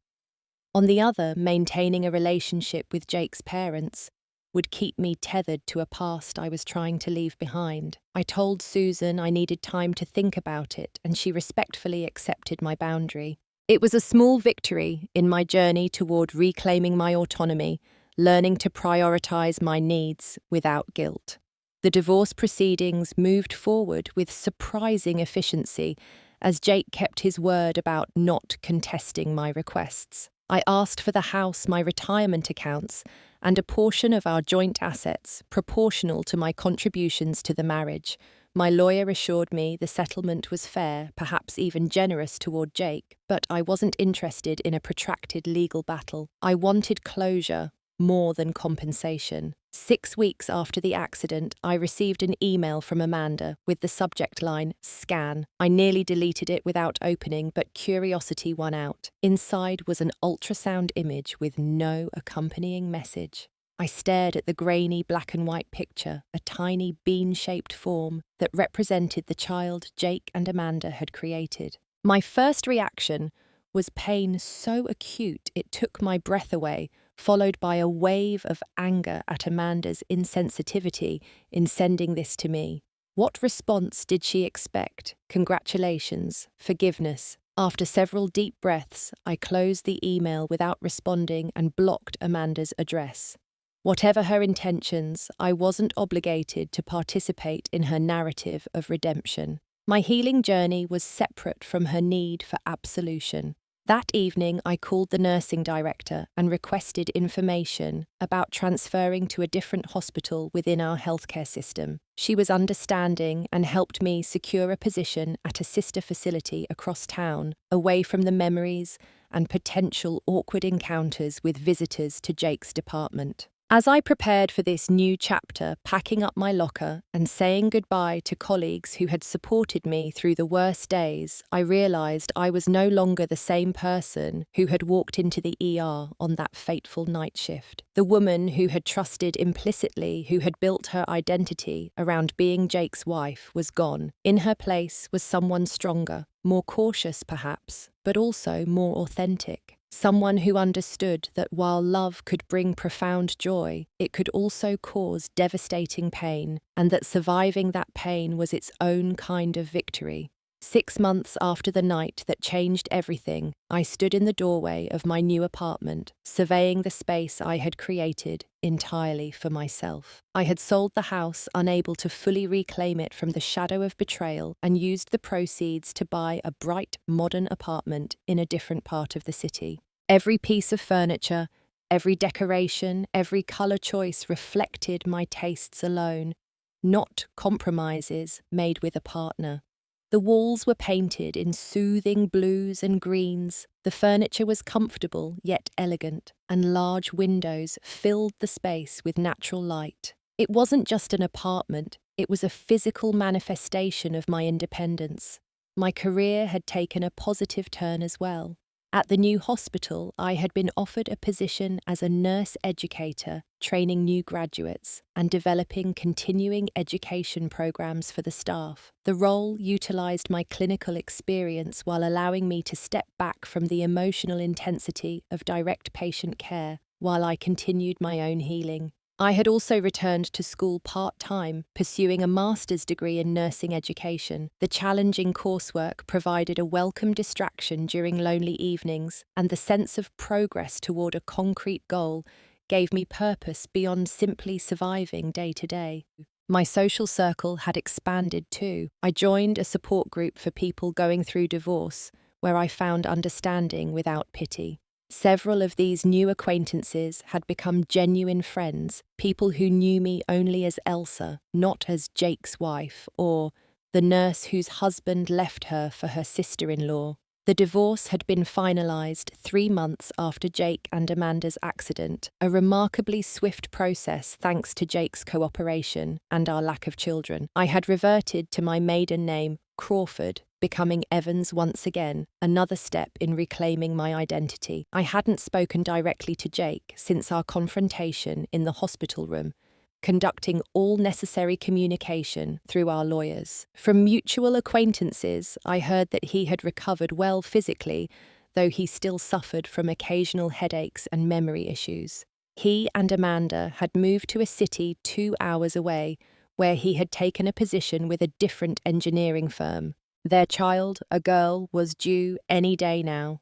On the other, maintaining a relationship with Jake's parents would keep me tethered to a past I was trying to leave behind. I told Susan I needed time to think about it, and she respectfully accepted my boundary. It was a small victory in my journey toward reclaiming my autonomy, learning to prioritize my needs without guilt. The divorce proceedings moved forward with surprising efficiency, as Jake kept his word about not contesting my requests. I asked for the house, my retirement accounts, and a portion of our joint assets proportional to my contributions to the marriage. My lawyer assured me the settlement was fair, perhaps even generous toward Jake, but I wasn't interested in a protracted legal battle. I wanted closure more than compensation. 6 weeks after the accident, I received an email from Amanda with the subject line, "Scan." I nearly deleted it without opening, but curiosity won out. Inside was an ultrasound image with no accompanying message. I stared at the grainy black and white picture, a tiny bean-shaped form that represented the child Jake and Amanda had created. My first reaction was pain so acute it took my breath away, followed by a wave of anger at Amanda's insensitivity in sending this to me. What response did she expect? Congratulations, forgiveness. After several deep breaths, I closed the email without responding and blocked Amanda's address. Whatever her intentions, I wasn't obligated to participate in her narrative of redemption. My healing journey was separate from her need for absolution. That evening, I called the nursing director and requested information about transferring to a different hospital within our healthcare system. She was understanding and helped me secure a position at a sister facility across town, away from the memories and potential awkward encounters with visitors to Jake's department. As I prepared for this new chapter, packing up my locker and saying goodbye to colleagues who had supported me through the worst days, I realized I was no longer the same person who had walked into the ER on that fateful night shift. The woman who had trusted implicitly, who had built her identity around being Jake's wife, was gone. In her place was someone stronger, more cautious perhaps, but also more authentic. Someone who understood that while love could bring profound joy, it could also cause devastating pain, and that surviving that pain was its own kind of victory. 6 months after the night that changed everything, I stood in the doorway of my new apartment, surveying the space I had created entirely for myself. I had sold the house, unable to fully reclaim it from the shadow of betrayal, and used the proceeds to buy a bright, modern apartment in a different part of the city. Every piece of furniture, every decoration, every colour choice reflected my tastes alone, not compromises made with a partner. The walls were painted in soothing blues and greens, the furniture was comfortable yet elegant, and large windows filled the space with natural light. It wasn't just an apartment, it was a physical manifestation of my independence. My career had taken a positive turn as well. At the new hospital, I had been offered a position as a nurse educator, training new graduates and developing continuing education programs for the staff. The role utilized my clinical experience while allowing me to step back from the emotional intensity of direct patient care while I continued my own healing. I had also returned to school part-time, pursuing a master's degree in nursing education. The challenging coursework provided a welcome distraction during lonely evenings, and the sense of progress toward a concrete goal gave me purpose beyond simply surviving day to day. My social circle had expanded too. I joined a support group for people going through divorce, where I found understanding without pity. Several of these new acquaintances had become genuine friends, people who knew me only as Elsa, not as Jake's wife, or the nurse whose husband left her for her sister-in-law. The divorce had been finalized 3 months after Jake and Amanda's accident, a remarkably swift process thanks to Jake's cooperation and our lack of children. I had reverted to my maiden name, Crawford, becoming Evans once again, another step in reclaiming my identity. I hadn't spoken directly to Jake since our confrontation in the hospital room, conducting all necessary communication through our lawyers. From mutual acquaintances, I heard that he had recovered well physically, though he still suffered from occasional headaches and memory issues. He and Amanda had moved to a city 2 hours away, where he had taken a position with a different engineering firm. Their child, a girl, was due any day now.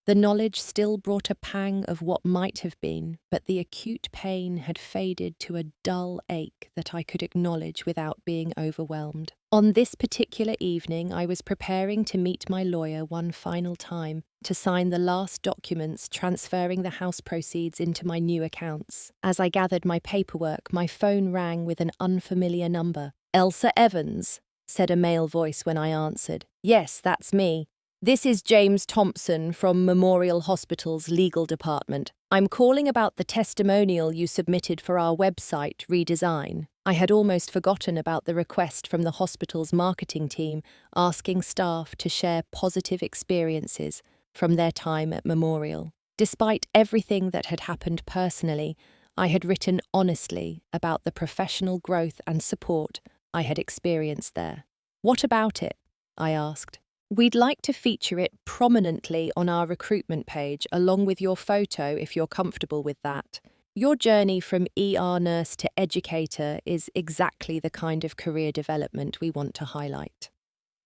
The knowledge still brought a pang of what might have been, but the acute pain had faded to a dull ache that I could acknowledge without being overwhelmed. On this particular evening, I was preparing to meet my lawyer one final time to sign the last documents transferring the house proceeds into my new accounts. As I gathered my paperwork, my phone rang with an unfamiliar number. "Elsa Evans," said a male voice when I answered. "Yes, that's me. This is James Thompson from Memorial Hospital's legal department. I'm calling about the testimonial you submitted for our website redesign." I had almost forgotten about the request from the hospital's marketing team asking staff to share positive experiences from their time at Memorial. Despite everything that had happened personally, I had written honestly about the professional growth and support I had experienced there. "What about it?" I asked. "We'd like to feature it prominently on our recruitment page, along with your photo if you're comfortable with that. Your journey from ER nurse to educator is exactly the kind of career development we want to highlight."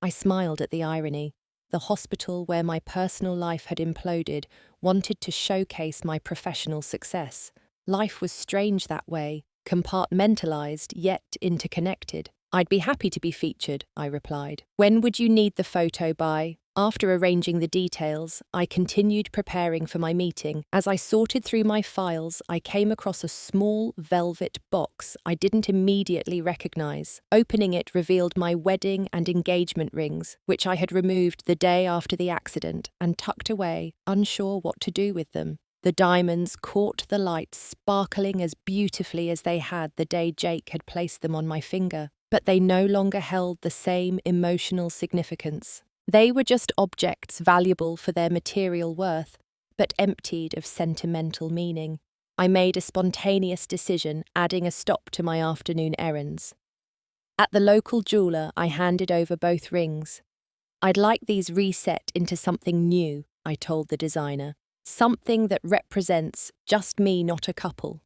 I smiled at the irony. The hospital where my personal life had imploded wanted to showcase my professional success. Life was strange that way, compartmentalized yet interconnected. "I'd be happy to be featured," I replied. "When would you need the photo by?" After arranging the details, I continued preparing for my meeting. As I sorted through my files, I came across a small velvet box I didn't immediately recognize. Opening it revealed my wedding and engagement rings, which I had removed the day after the accident and tucked away, unsure what to do with them. The diamonds caught the light, sparkling as beautifully as they had the day Jake had placed them on my finger, but they no longer held the same emotional significance. They were just objects valuable for their material worth, but emptied of sentimental meaning. I made a spontaneous decision, adding a stop to my afternoon errands. At the local jeweler, I handed over both rings. "I'd like these reset into something new," I told the designer. "Something that represents just me, not a couple."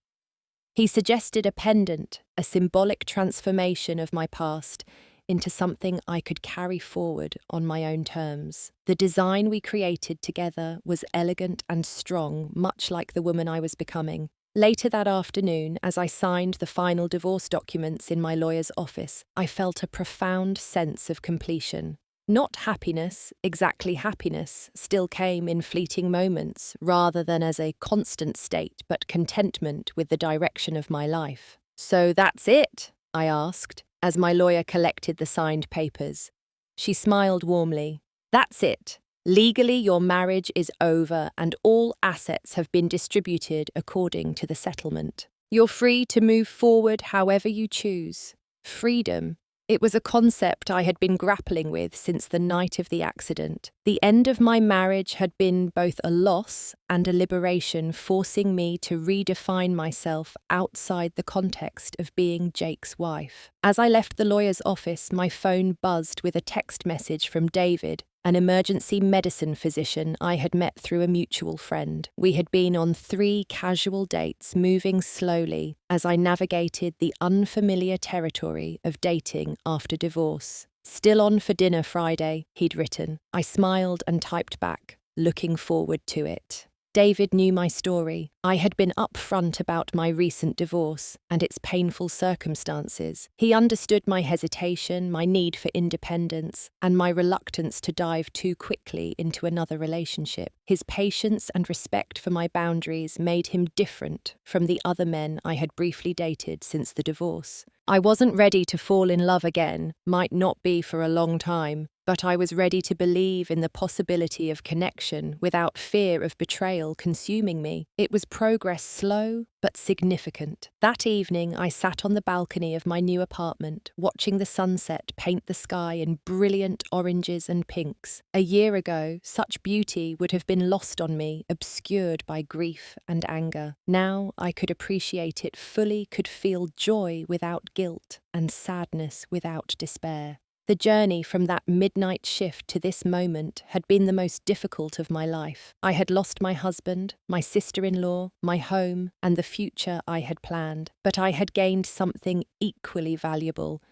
He suggested a pendant, a symbolic transformation of my past into something I could carry forward on my own terms. The design we created together was elegant and strong, much like the woman I was becoming. Later that afternoon, as I signed the final divorce documents in my lawyer's office, I felt a profound sense of completion. Not happiness, exactly happiness, still came in fleeting moments rather than as a constant state, but contentment with the direction of my life. "So that's it?" I asked, as my lawyer collected the signed papers. She smiled warmly. "That's it. Legally, your marriage is over and all assets have been distributed according to the settlement. You're free to move forward however you choose." Freedom. It was a concept I had been grappling with since the night of the accident. The end of my marriage had been both a loss and a liberation, forcing me to redefine myself outside the context of being Jake's wife. As I left the lawyer's office, my phone buzzed with a text message from David, an emergency medicine physician I had met through a mutual friend. We had been on 3 casual dates, moving slowly as I navigated the unfamiliar territory of dating after divorce. "Still on for dinner Friday," he'd written. I smiled and typed back, looking forward to it. David knew my story. I had been upfront about my recent divorce and its painful circumstances. He understood my hesitation, my need for independence, and my reluctance to dive too quickly into another relationship. His patience and respect for my boundaries made him different from the other men I had briefly dated since the divorce. I wasn't ready to fall in love again, might not be for a long time, but I was ready to believe in the possibility of connection without fear of betrayal consuming me. It was progress, slow but significant. That evening, I sat on the balcony of my new apartment, watching the sunset paint the sky in brilliant oranges and pinks. A year ago, such beauty would have been lost on me, obscured by grief and anger. Now I could appreciate it fully, could feel joy without guilt and sadness without despair. The journey from that midnight shift to this moment had been the most difficult of my life. I had lost my husband, my sister-in-law, my home, and the future I had planned. But I had gained something equally valuable,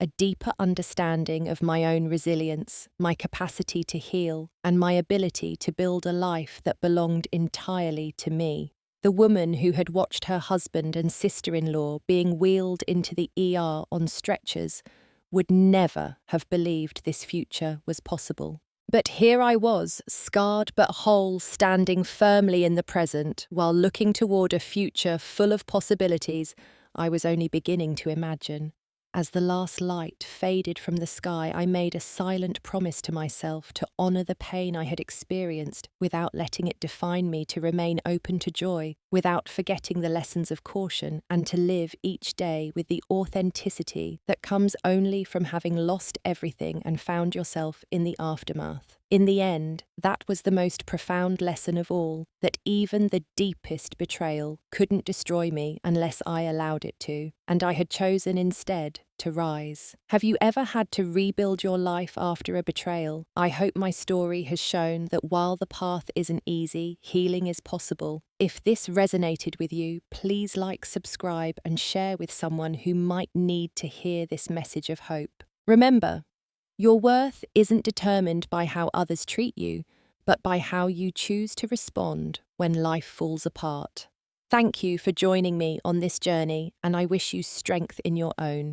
a deeper understanding of my own resilience, my capacity to heal, and my ability to build a life that belonged entirely to me. The woman who had watched her husband and sister-in-law being wheeled into the ER on stretchers would never have believed this future was possible. But here I was, scarred but whole, standing firmly in the present, while looking toward a future full of possibilities I was only beginning to imagine. As the last light faded from the sky, I made a silent promise to myself to honor the pain I had experienced without letting it define me, to remain open to joy without forgetting the lessons of caution, and to live each day with the authenticity that comes only from having lost everything and found yourself in the aftermath. In the end, that was the most profound lesson of all, that even the deepest betrayal couldn't destroy me unless I allowed it to, and I had chosen instead to rise. Have you ever had to rebuild your life after a betrayal? I hope my story has shown that while the path isn't easy, healing is possible. If this resonated with you, please like, subscribe, and share with someone who might need to hear this message of hope. Remember, your worth isn't determined by how others treat you, but by how you choose to respond when life falls apart. Thank you for joining me on this journey, and I wish you strength in your own.